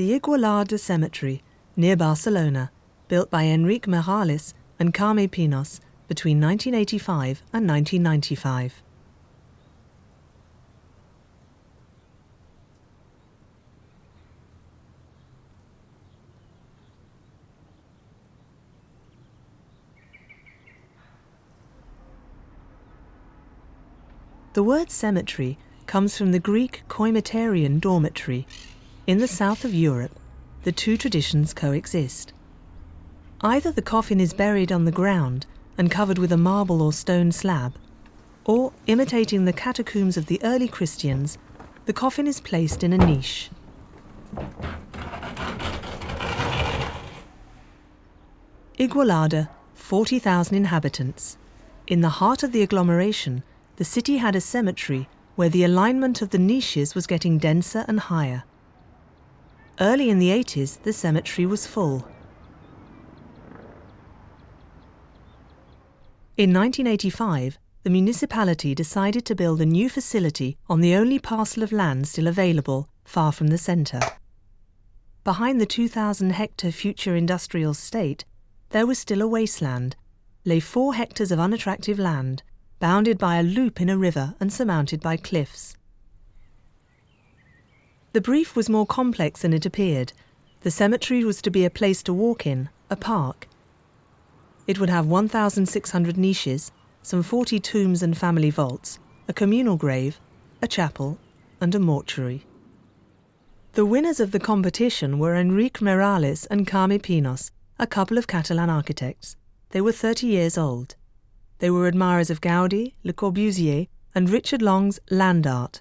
The Igualada Cemetery, near Barcelona, built by Enric Miralles and Carme Pinós between 1985 and 1995. The word cemetery comes from the Greek koimeterion dormitory. In the south of Europe, the two traditions coexist. Either the coffin is buried on the ground and covered with a marble or stone slab, or, imitating the catacombs of the early Christians, the coffin is placed in a niche. Igualada, 40,000 inhabitants. In the heart of the agglomeration, the city had a cemetery where the alignment of the niches was getting denser and higher. Early in the 80s, the cemetery was full. In 1985, the municipality decided to build a new facility on the only parcel of land still available, far from the centre. Behind the 2,000-hectare future industrial estate, there was still a wasteland, lay 4 hectares of unattractive land, bounded by a loop in a river and surmounted by cliffs. The brief was more complex than it appeared. The cemetery was to be a place to walk in, a park. It would have 1,600 niches, some 40 tombs and family vaults, a communal grave, a chapel, and a mortuary. The winners of the competition were Enric Miralles and Carme Pinós, a couple of Catalan architects. They were 30 years old. They were admirers of Gaudi, Le Corbusier, and Richard Long's land art.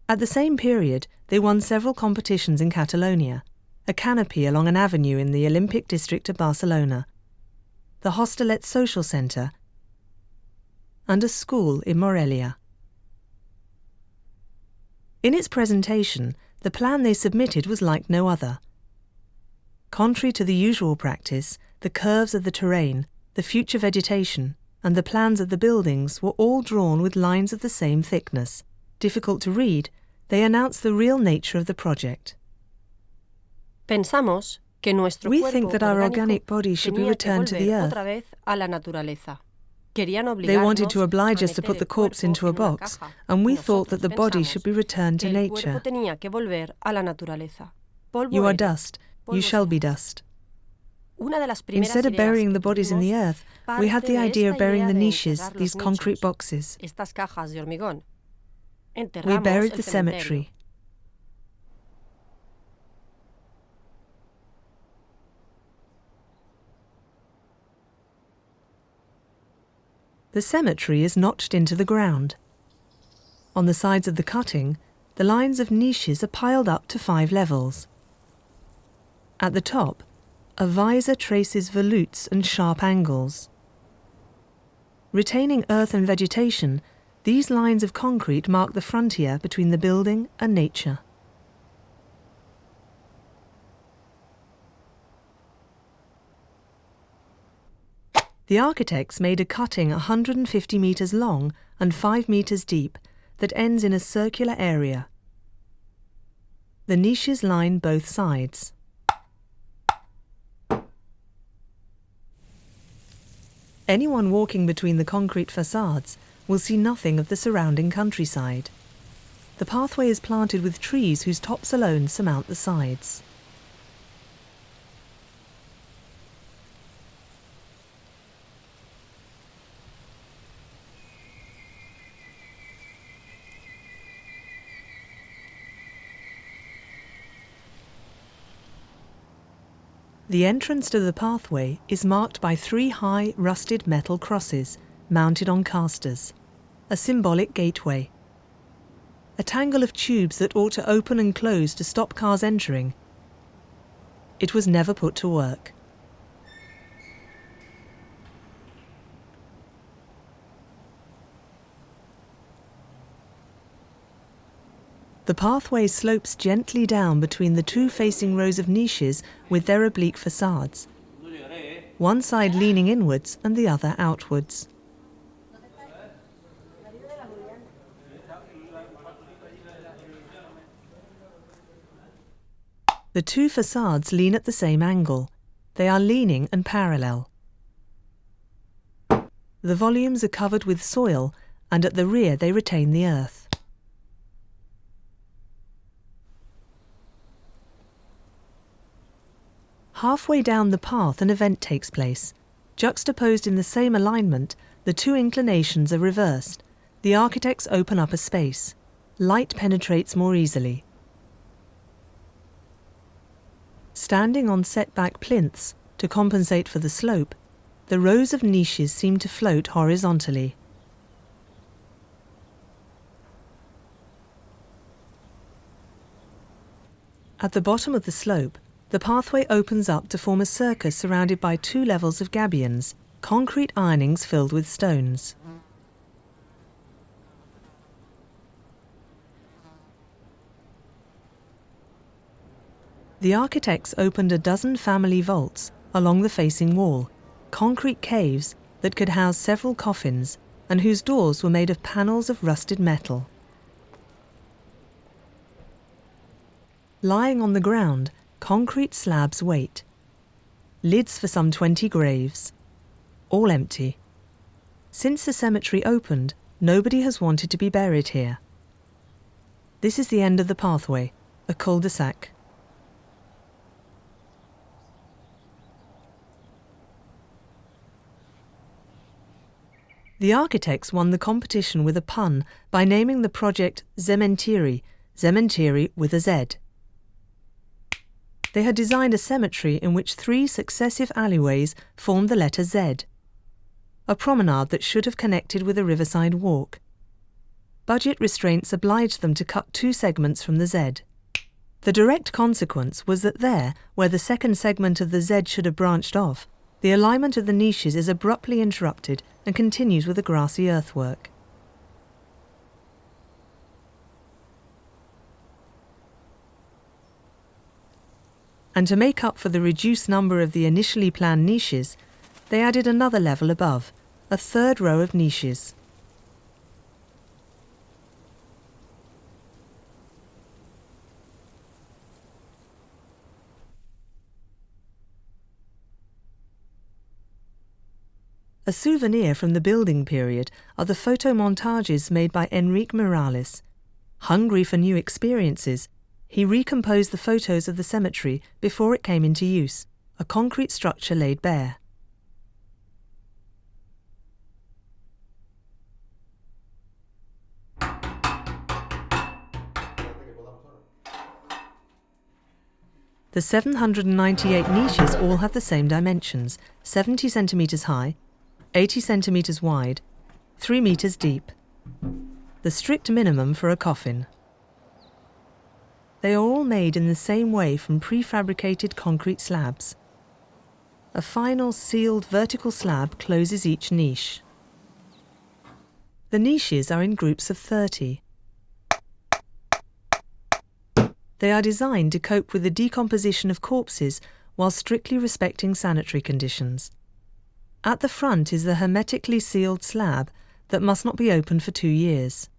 At the same period, they won several competitions in Catalonia, a canopy along an avenue in the Olympic district of Barcelona, the Hostelet Social Centre, and a school in Morelia. In its presentation, the plan they submitted was like no other. Contrary to the usual practice, the curves of the terrain, the future vegetation, and the plans of the buildings were all drawn with lines of the same thickness. Difficult to read, they announced the real nature of the project. We think that our organic body should be returned to the earth. They wanted to oblige us to put the corpse into a box, and we thought that the body should be returned to nature. You are dust, you shall be dust. Instead of burying the bodies in the earth, we had the idea of burying the niches, these concrete boxes. We buried the cemetery. The cemetery is notched into the ground. On the sides of the cutting, the lines of niches are piled up to 5 levels. At the top, a visor traces volutes and sharp angles. Retaining earth and vegetation, these lines of concrete mark the frontier between the building and nature. The architects made a cutting 150 metres long and 5 metres deep that ends in a circular area. The niches line both sides. Anyone walking between the concrete facades will see nothing of the surrounding countryside. The pathway is planted with trees whose tops alone surmount the sides. The entrance to the pathway is marked by 3 high, rusted metal crosses mounted on casters, a symbolic gateway. A tangle of tubes that ought to open and close to stop cars entering. It was never put to work. The pathway slopes gently down between the 2 facing rows of niches with their oblique facades, one side leaning inwards and the other outwards. The two facades lean at the same angle. They are leaning and parallel. The volumes are covered with soil, and at the rear they retain the earth. Halfway down the path an event takes place. Juxtaposed in the same alignment, the two inclinations are reversed. The architects open up a space. Light penetrates more easily. Standing on set-back plinths to compensate for the slope, the rows of niches seem to float horizontally. At the bottom of the slope, the pathway opens up to form a circus surrounded by two levels of gabions, concrete ironings filled with stones. The architects opened a dozen family vaults along the facing wall, concrete caves that could house several coffins and whose doors were made of panels of rusted metal. Lying on the ground, concrete slabs wait. Lids for some 20 graves. All empty. Since the cemetery opened, nobody has wanted to be buried here. This is the end of the pathway, a cul-de-sac. The architects won the competition with a pun by naming the project Zementiri, Zementiri with a Z. They had designed a cemetery in which 3 successive alleyways formed the letter Z, a promenade that should have connected with a riverside walk. Budget restraints obliged them to cut 2 segments from the Z. The direct consequence was that there, where the second segment of the Z should have branched off, the alignment of the niches is abruptly interrupted and continues with a grassy earthwork. And to make up for the reduced number of the initially planned niches, they added another level above, a 3rd row of niches. A souvenir from the building period are the photomontages made by Enric Miralles. Hungry for new experiences, he recomposed the photos of the cemetery before it came into use, a concrete structure laid bare. The 798 niches all have the same dimensions, 70 centimetres high, 80 centimetres wide, 3 metres deep. The strict minimum for a coffin. They are all made in the same way from prefabricated concrete slabs. A final sealed vertical slab closes each niche. The niches are in groups of 30. They are designed to cope with the decomposition of corpses while strictly respecting sanitary conditions. At the front is the hermetically sealed slab that must not be opened for 2 years.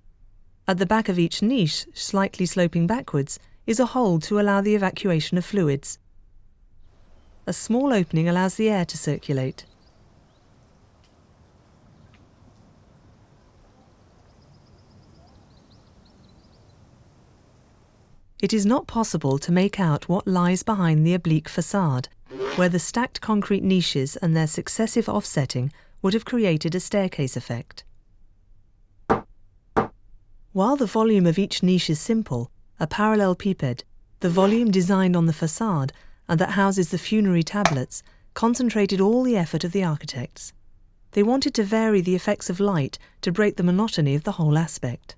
At the back of each niche, slightly sloping backwards, is a hole to allow the evacuation of fluids. A small opening allows the air to circulate. It is not possible to make out what lies behind the oblique facade, where the stacked concrete niches and their successive offsetting would have created a staircase effect. While the volume of each niche is simple, a parallelepiped, the volume designed on the facade and that houses the funerary tablets concentrated all the effort of the architects. They wanted to vary the effects of light to break the monotony of the whole aspect.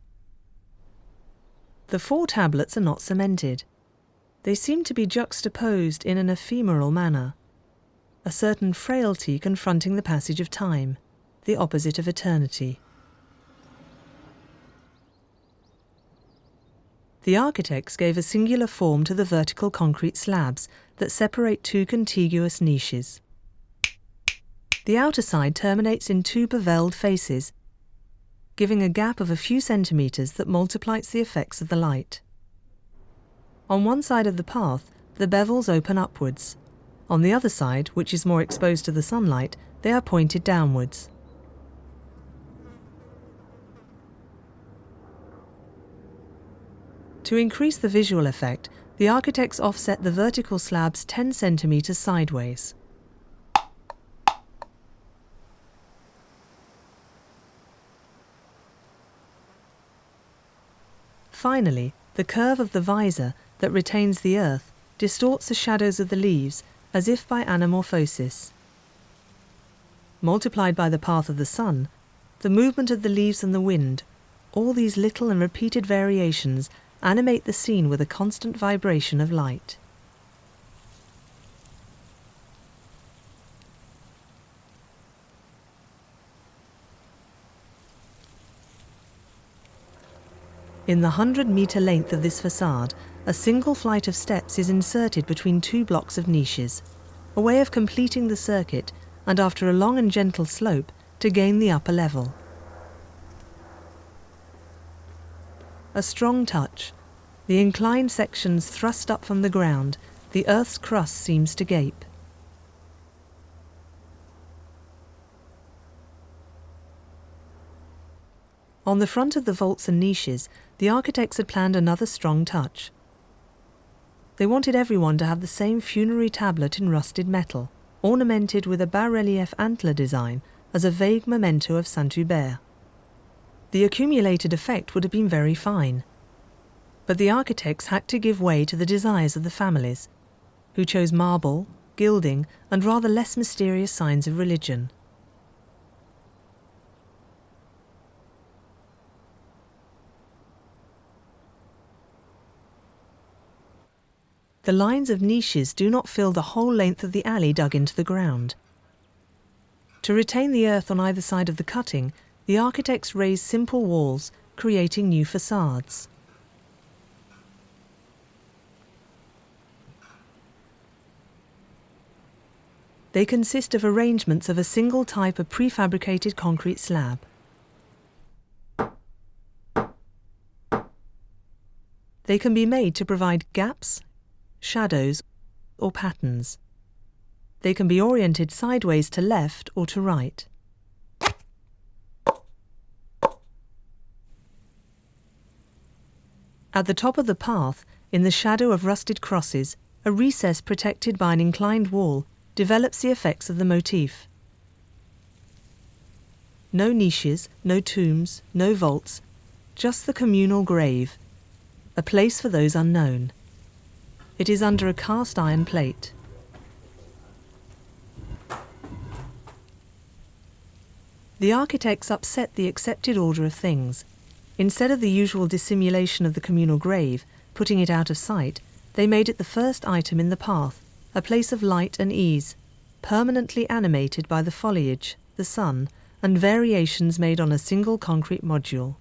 The 4 tablets are not cemented. They seem to be juxtaposed in an ephemeral manner, a certain frailty confronting the passage of time, the opposite of eternity. The architects gave a singular form to the vertical concrete slabs that separate 2 contiguous niches. The outer side terminates in 2 beveled faces, giving a gap of a few centimetres that multiplies the effects of the light. On one side of the path, the bevels open upwards. On the other side, which is more exposed to the sunlight, they are pointed downwards. To increase the visual effect, the architects offset the vertical slabs 10 centimetres sideways. Finally, the curve of the visor that retains the earth distorts the shadows of the leaves as if by anamorphosis. Multiplied by the path of the sun, the movement of the leaves and the wind, all these little and repeated variations animate the scene with a constant vibration of light. In the 100-metre length of this facade, a single flight of steps is inserted between two blocks of niches, a way of completing the circuit and, after a long and gentle slope, to gain the upper level. A strong touch. The inclined sections thrust up from the ground, the earth's crust seems to gape. On the front of the vaults and niches, the architects had planned another strong touch. They wanted everyone to have the same funerary tablet in rusted metal, ornamented with a bas-relief antler design as a vague memento of Saint-Hubert. The accumulated effect would have been very fine. But the architects had to give way to the desires of the families, who chose marble, gilding, and rather less mysterious signs of religion. The lines of niches do not fill the whole length of the alley dug into the ground. To retain the earth on either side of the cutting, the architects raised simple walls, creating new facades. They consist of arrangements of a single type of prefabricated concrete slab. They can be made to provide gaps, shadows, or patterns. They can be oriented sideways to left or to right. At the top of the path, in the shadow of rusted crosses, a recess protected by an inclined wall develops the effects of the motif. No niches, no tombs, no vaults, just the communal grave, a place for those unknown. It is under a cast iron plate. The architects upset the accepted order of things. Instead of the usual dissimulation of the communal grave, putting it out of sight, they made it the first item in the path, a place of light and ease, permanently animated by the foliage, the sun, and variations made on a single concrete module.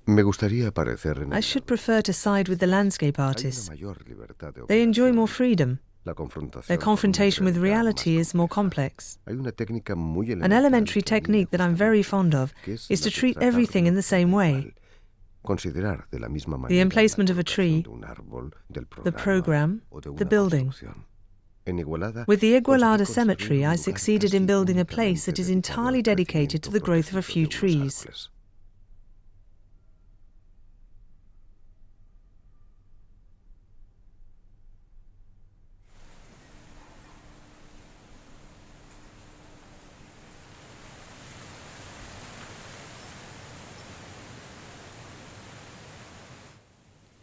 Me gustaría aparecer en I should prefer to side with the landscape artists. They enjoy more freedom. Their confrontation with reality is more complex. An elementary technique that I'm very fond of is to treat everything in the same way. The emplacement of a tree, the program, the building. With the Igualada Cemetery, I succeeded in building a place that is entirely dedicated to the growth of a few trees.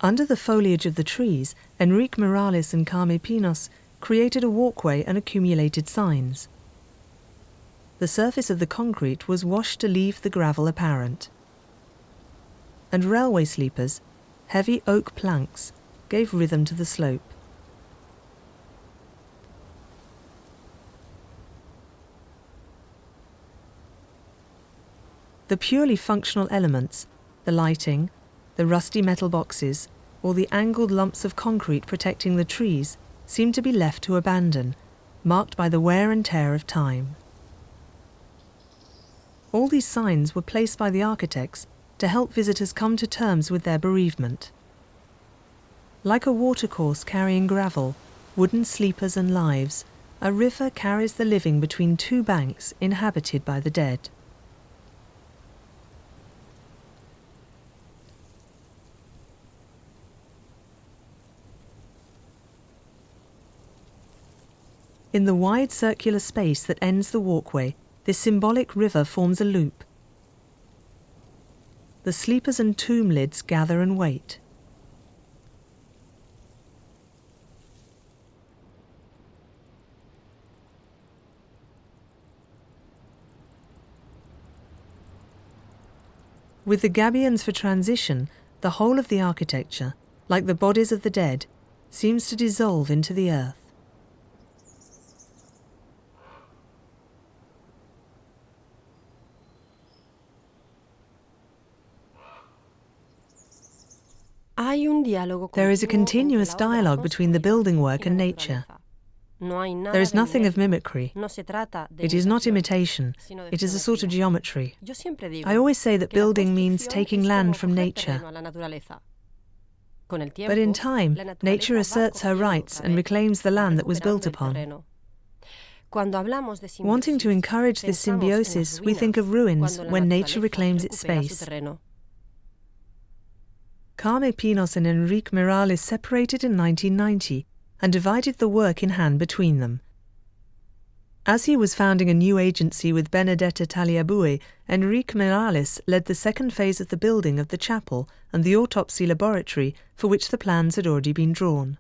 Under the foliage of the trees, Enric Miralles and Carme Pinós created a walkway and accumulated signs. The surface of the concrete was washed to leave the gravel apparent. And railway sleepers, heavy oak planks, gave rhythm to the slope. The purely functional elements, the lighting, the rusty metal boxes, or the angled lumps of concrete protecting the trees seemed to be left to abandon, marked by the wear and tear of time. All these signs were placed by the architects to help visitors come to terms with their bereavement. Like a watercourse carrying gravel, wooden sleepers and lives, a river carries the living between two banks inhabited by the dead. In the wide circular space that ends the walkway, this symbolic river forms a loop. The sleepers and tomb lids gather and wait. With the gabions for transition, the whole of the architecture, like the bodies of the dead, seems to dissolve into the earth. There is a continuous dialogue between the building work and nature. There is nothing of mimicry. It is not imitation. It is a sort of geometry. I always say that building means taking land from nature. But in time, nature asserts her rights and reclaims the land that was built upon. Wanting to encourage this symbiosis, we think of ruins when nature reclaims its space. Carme, Pinós and Enric Miralles separated in 1990 and divided the work in hand between them. As he was founding a new agency with Benedetta Tagliabue, Enric Miralles led the second phase of the building of the chapel and the autopsy laboratory for which the plans had already been drawn.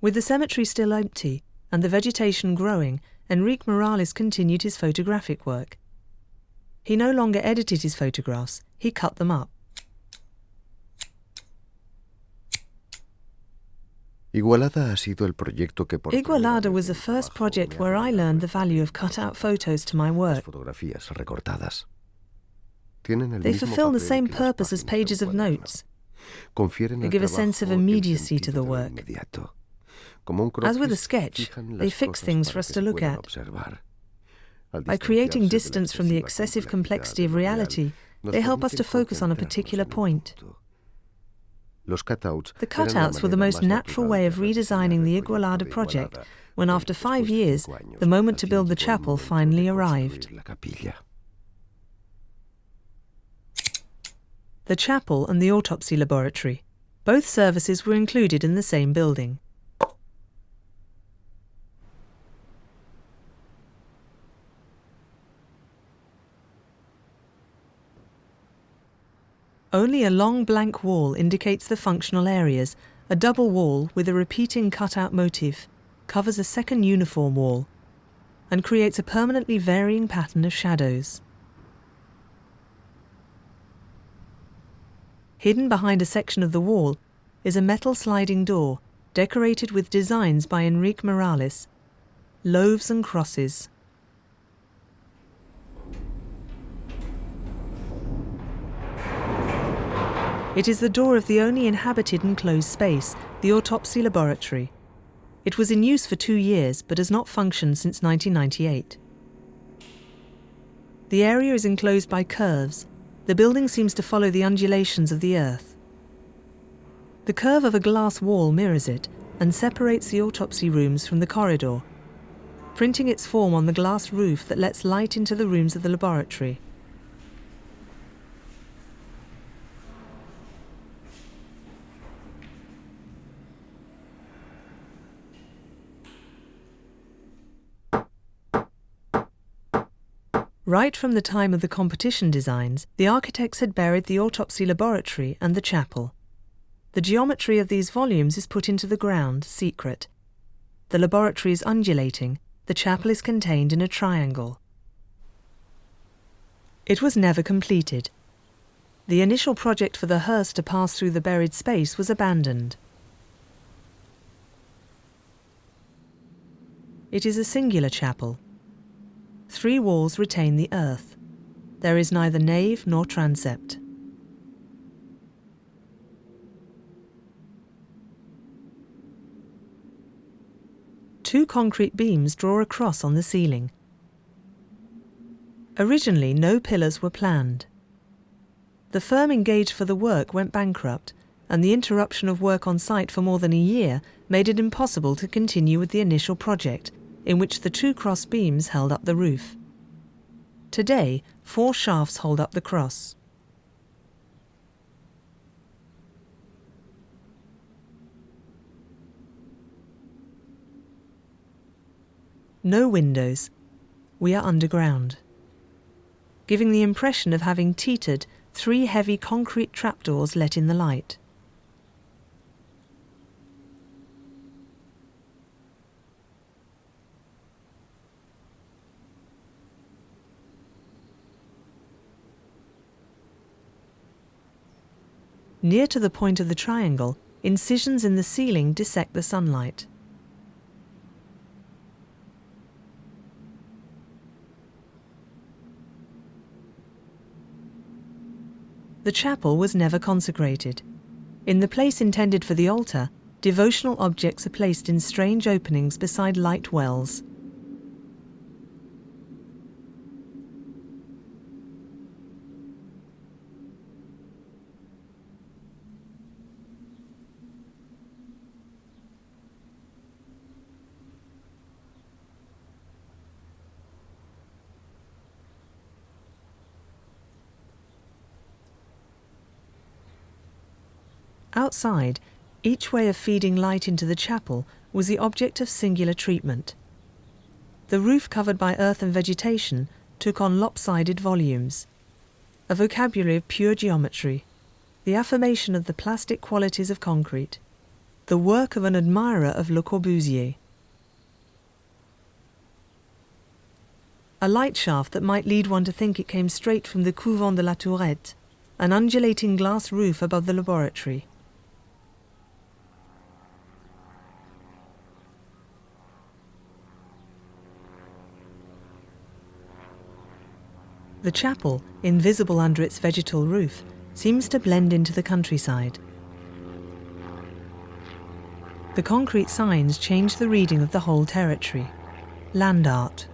With the cemetery still empty and the vegetation growing, Enric Miralles continued his photographic work. He no longer edited his photographs, he cut them up. Igualada was the first project where I learned the value of cut-out photos to my work. They fulfill the same purpose as pages of notes. They give a sense of immediacy to the work. As with a sketch, they fix things for us to look at. By creating distance from the excessive complexity of reality, they help us to focus on a particular point. The cutouts were the most natural way of redesigning the Igualada project when, after 5 years, the moment to build the chapel finally arrived. The chapel and the autopsy laboratory. Both services were included in the same building. Only a long blank wall indicates the functional areas. A double wall with a repeating cut-out motif covers a second uniform wall and creates a permanently varying pattern of shadows. Hidden behind a section of the wall is a metal sliding door decorated with designs by Enric Miralles, loaves and crosses. It is the door of the only inhabited enclosed space, the autopsy laboratory. It was in use for 2 years, but has not functioned since 1998. The area is enclosed by curves. The building seems to follow the undulations of the earth. The curve of a glass wall mirrors it and separates the autopsy rooms from the corridor, printing its form on the glass roof that lets light into the rooms of the laboratory. Right from the time of the competition designs, the architects had buried the autopsy laboratory and the chapel. The geometry of these volumes is put into the ground, secret. The laboratory is undulating, the chapel is contained in a triangle. It was never completed. The initial project for the hearse to pass through the buried space was abandoned. It is a singular chapel. 3 walls retain the earth. There is neither nave nor transept. Two concrete beams draw a cross on the ceiling. Originally, no pillars were planned. The firm engaged for the work went bankrupt, and the interruption of work on site for more than a year made it impossible to continue with the initial project, in which the two cross beams held up the roof. Today, 4 shafts hold up the cross. No windows. We are underground, giving the impression of having teetered 3 heavy concrete trapdoors let in the light. Near to the point of the triangle, incisions in the ceiling dissect the sunlight. The chapel was never consecrated. In the place intended for the altar, devotional objects are placed in strange openings beside light wells. Outside, each way of feeding light into the chapel was the object of singular treatment. The roof, covered by earth and vegetation, took on lopsided volumes, a vocabulary of pure geometry, the affirmation of the plastic qualities of concrete, the work of an admirer of Le Corbusier. A light shaft that might lead one to think it came straight from the Couvent de la Tourette, an undulating glass roof above the laboratory. The chapel, invisible under its vegetal roof, seems to blend into the countryside. The concrete signs change the reading of the whole territory. Land art.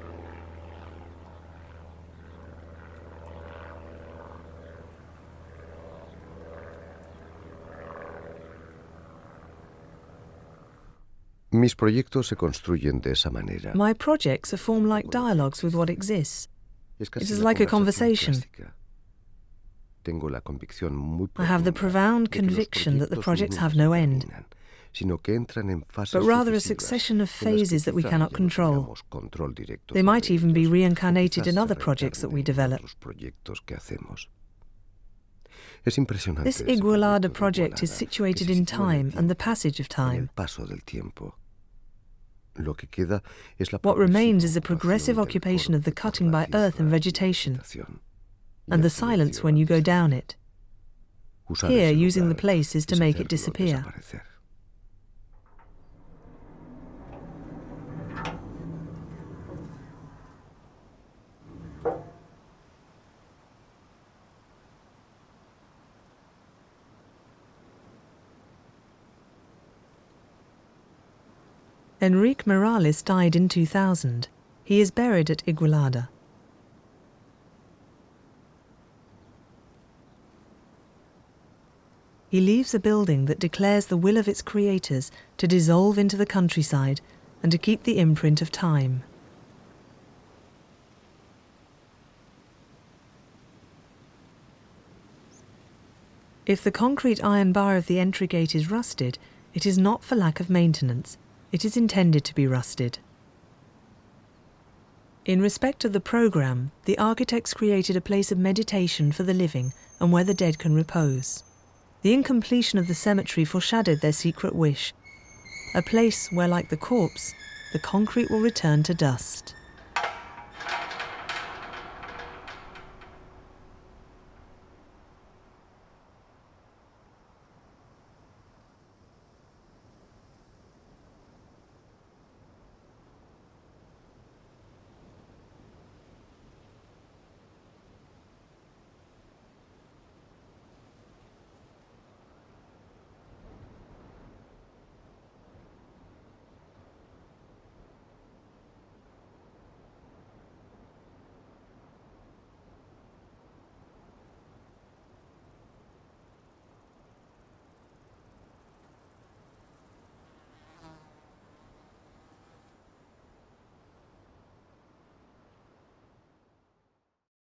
Mis proyectos se construyen de esa manera. My projects are formed like dialogues with what exists. It is like a conversation. I have the profound conviction that the projects have no end, but rather a succession of phases that we cannot control. They might even be reincarnated in other projects that we develop. This Igualada project is situated in time and the passage of time. What remains is a progressive occupation of the cutting by earth and vegetation, and the silence when you go down it. Here, using the place is to make it disappear. Enric Miralles died in 2000. He is buried at Igualada. He leaves a building that declares the will of its creators to dissolve into the countryside and to keep the imprint of time. If the concrete iron bar of the entry gate is rusted, it is not for lack of maintenance. It is intended to be rusted. In respect of the programme, the architects created a place of meditation for the living and where the dead can repose. The incompletion of the cemetery foreshadowed their secret wish, a place where, like the corpse, the concrete will return to dust.